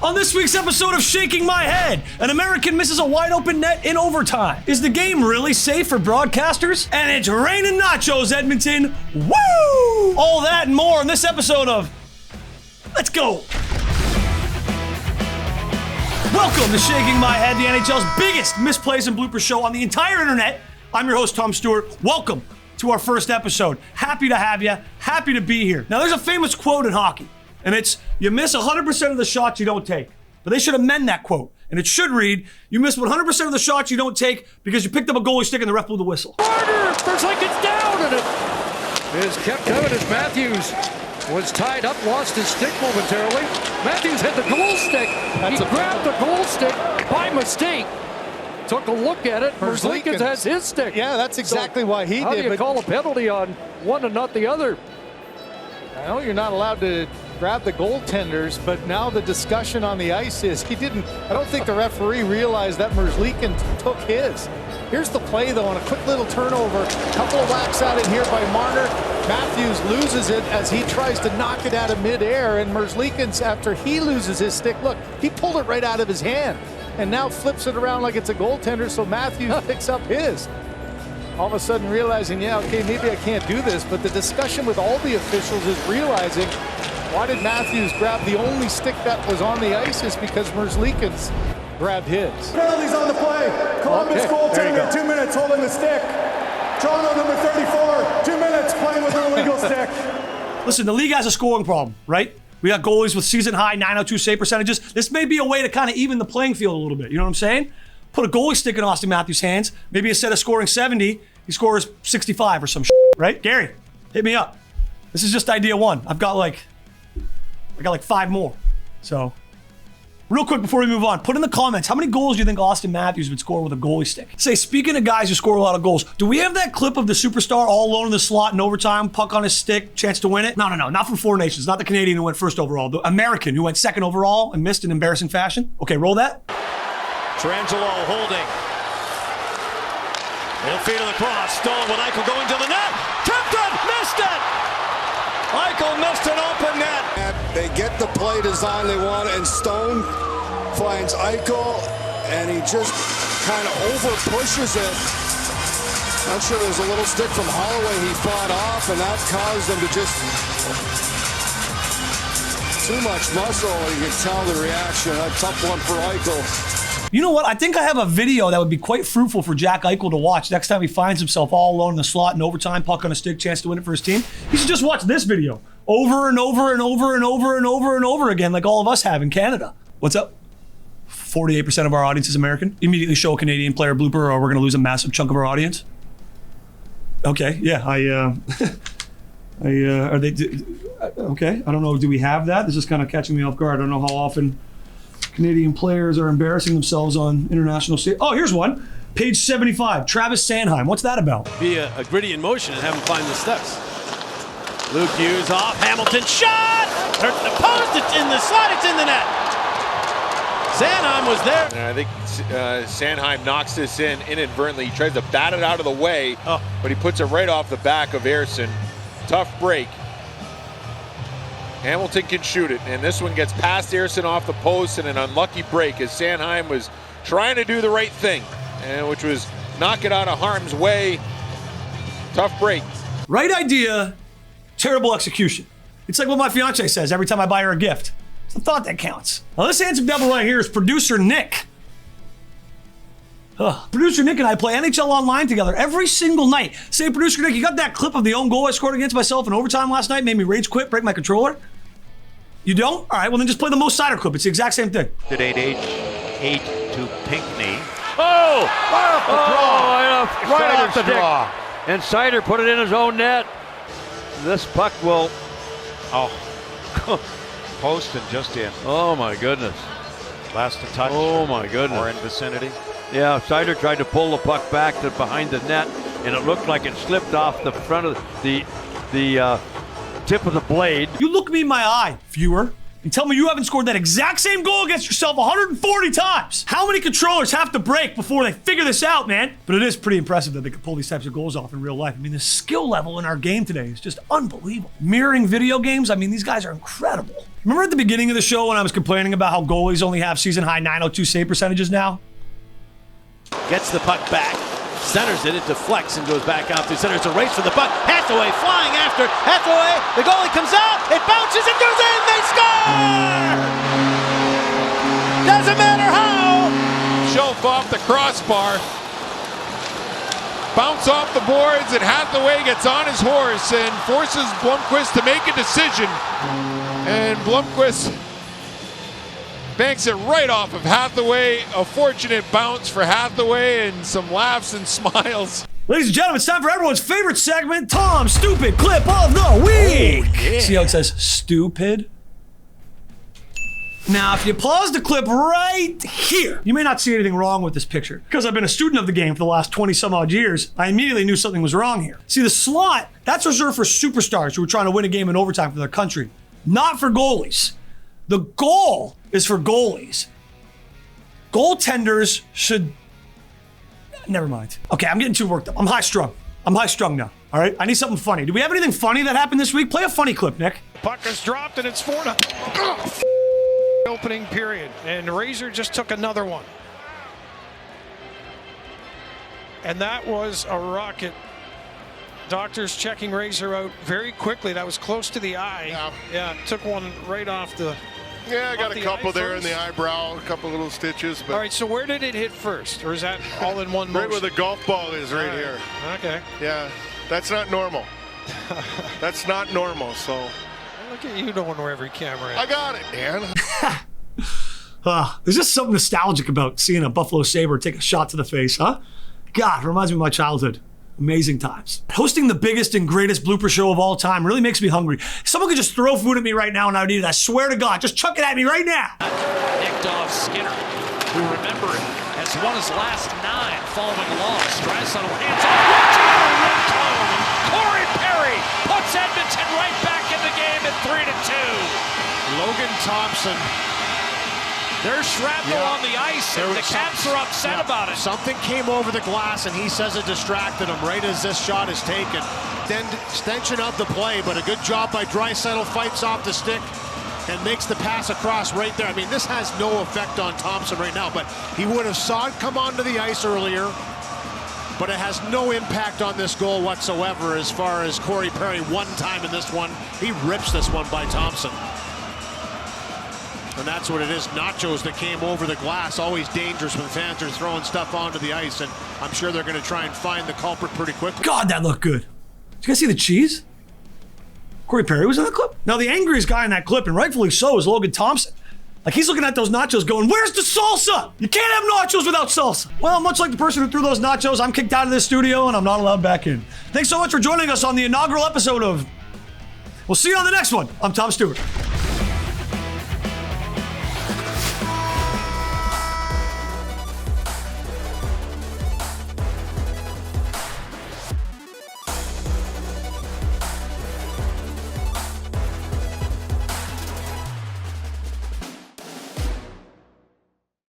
On this week's episode of Shaking My Head, an American misses a wide open net in overtime. Is the game really safe for broadcasters? And it's raining nachos, Edmonton. Woo! All that and more in this episode of Let's Go. Welcome to Shaking My Head, the NHL's biggest misplays and bloopers show on the entire internet. I'm your host, Tom Stewart. Welcome to our first episode. Happy to have you. Happy to be here. Now, there's a famous quote in hockey, and it's, you miss 100% of the shots you don't take. But they should amend that quote, and it should read, you miss 100% of the shots you don't take because you picked up a goalie stick and the ref blew the whistle. First like it's down, and it is kept coming as Matthews was tied up, lost his stick momentarily. Matthews had the goal stick. He grabbed the goal stick by mistake. Took a look at it. Blomqvist has his stick. Yeah, that's exactly why he did. How do you call a penalty on one and not the other? I know you're not allowed to grab the goaltenders, but now the discussion on the ice is I don't think the referee realized that Merzlikins took his. Here's the play, though, on a quick little turnover. Couple of whacks out in here by Marner. Matthews loses it as he tries to knock it out of midair, and Merzlikins, after he loses his stick, look, he pulled it right out of his hand and now flips it around like it's a goaltender, so Matthews picks up his. All of a sudden realizing, yeah, okay, maybe I can't do this, but the discussion with all the officials is realizing, why did Matthews grab the only stick that was on the ice is because Merzlikins grabbed his. Penalties on the play. Columbus goaltender, 2 minutes holding the stick. Toronto number 34, 2 minutes playing with an illegal stick. Listen, the league has a scoring problem, right? We got goalies with season-high 902 save percentages. This may be a way to kind of even the playing field a little bit. You know what I'm saying? Put a goalie stick in Auston Matthews' hands. Maybe instead of scoring 70, he scores 65 or some shit, right? Gary, hit me up. This is just idea one. I got like 5 more. So, real quick before we move on, put in the comments, how many goals do you think Auston Matthews would score with a goalie stick? Say, speaking of guys who score a lot of goals, do we have that clip of the superstar all alone in the slot in overtime, puck on his stick, chance to win it? No, not from Four Nations, not the Canadian who went first overall, the American who went second overall and missed in embarrassing fashion. Okay, roll that. Trangelo holding. Little feet of the cross. Stolen with Eichel going to the net. Tipped it! Missed it! Eichel missed an open net. They get the play design they want, and Stone finds Eichel, and he just kind of over pushes it. Not sure there's a little stick from Holloway he fought off, and that caused them to just too much muscle. You can tell the reaction. A tough one for Eichel. You know what? I think I have a video that would be quite fruitful for Jack Eichel to watch next time he finds himself all alone in the slot in overtime, puck on a stick, chance to win it for his team. He should just watch this video over and over and over and over and over and over again, like all of us have in Canada. What's up? 48% of our audience is American. Immediately show a Canadian player blooper or we're going to lose a massive chunk of our audience. Okay, yeah, are they, okay, I don't know, do we have that? This is kind of catching me off guard. I don't know how often Canadian players are embarrassing themselves on international stage. Oh, here's one. Page 75, Travis Sanheim. What's that about? Be a gritty in motion and have him find the steps. Luke Hughes off. Hamilton shot! Hurt the post. It's in the slot. It's in the net. Sanheim was there. And I think Sanheim knocks this in inadvertently. He tries to bat it out of the way, but he puts it right off the back of Ersson. Tough break. Hamilton can shoot it, and this one gets past Ersson off the post, and an unlucky break as Sanheim was trying to do the right thing, which was knock it out of harm's way. Tough break. Right idea, terrible execution. It's like what my fiance says every time I buy her a gift. It's the thought that counts. Now this handsome devil right here is producer Nick. Producer Nick and I play NHL Online together every single night. Say, producer Nick, you got that clip of the own goal I scored against myself in overtime last night? Made me rage quit, break my controller? You don't? All right, well then just play the most Seider clip. It's the exact same thing. At 8 to Pinckney. Right off the draw. And Seider put it in his own net. This puck will... Post and just in. Oh my goodness. Last to touch. Oh my goodness. Or in vicinity. Yeah, Seider tried to pull the puck back to behind the net, and it looked like it slipped off the front of the tip of the blade. You look me in my eye, viewer, and tell me you haven't scored that exact same goal against yourself 140 times. How many controllers have to break before they figure this out, man? But it is pretty impressive that they can pull these types of goals off in real life. I mean, the skill level in our game today is just unbelievable. Mirroring video games, I mean, these guys are incredible. Remember at the beginning of the show when I was complaining about how goalies only have season-high 902 save percentages now? Gets the puck back. Centers it. It deflects and goes back out to center. It's a race for the puck. Hathaway flying after. Hathaway. The goalie comes out. It bounces. It goes in. They score! Doesn't matter how. Shelf off the crossbar. Bounce off the boards, and Hathaway gets on his horse and forces Blomqvist to make a decision. And Blomqvist banks it right off of Hathaway. A fortunate bounce for Hathaway and some laughs and smiles. Ladies and gentlemen, it's time for everyone's favorite segment, Tom's Stupid Clip of the Week. Oh, yeah. See how it says stupid? Now, if you pause the clip right here, you may not see anything wrong with this picture. Because I've been a student of the game for the last 20 some odd years, I immediately knew something was wrong here. See, the slot, that's reserved for superstars who are trying to win a game in overtime for their country, not for goalies. The goal is for goalies. Goaltenders should... Never mind. Okay, I'm getting too worked up. I'm high strung now, all right? I need something funny. Do we have anything funny that happened this week? Play a funny clip, Nick. Puck is dropped and it's 4-0. Opening period, and Razor just took another one. And that was a rocket. Doctors checking Razor out very quickly. That was close to the eye. Yeah, took one right off the... Yeah, I got a couple there in the eyebrow, a couple little stitches. But all right, so where did it hit first? Or is that all in one motion? Right where the golf ball is, right here. Okay. Yeah, that's not normal. That's not normal, so... Look at you knowing where every camera is. I got it, Dan. There's just something nostalgic about seeing a Buffalo Sabre take a shot to the face, huh? God, reminds me of my childhood. Amazing times. Hosting the biggest and greatest blooper show of all time really makes me hungry. If someone could just throw food at me right now and I would eat it, I swear to God, just chuck it at me right now. Nicked off Skinner, who, remember, has won his last 9 following a loss. Draisaitl hands off. Corey Perry puts Edmonton right back in the game at 3-2. Logan Thompson. There's shrapnel on the ice, and the Caps are upset about it. Something came over the glass, and he says it distracted him right as this shot is taken. Then extension of the play, but a good job by Draisaitl, fights off the stick and makes the pass across right there. I mean, this has no effect on Thompson right now, but he would have saw it come onto the ice earlier, but it has no impact on this goal whatsoever as far as Corey Perry one time in this one. He rips this one by Thompson. And that's what it is. Nachos that came over the glass, always dangerous when fans are throwing stuff onto the ice, and I'm sure they're going to try and find the culprit pretty quickly. God, that looked good. Did you guys see the cheese? Corey Perry was in the clip. Now, the angriest guy in that clip, and rightfully so, is Logan Thompson. Like, he's looking at those nachos going, where's the salsa? You can't have nachos without salsa. Well, much like the person who threw those nachos, I'm kicked out of this studio, and I'm not allowed back in. Thanks so much for joining us on the inaugural episode of... We'll see you on the next one. I'm Tom Stewart.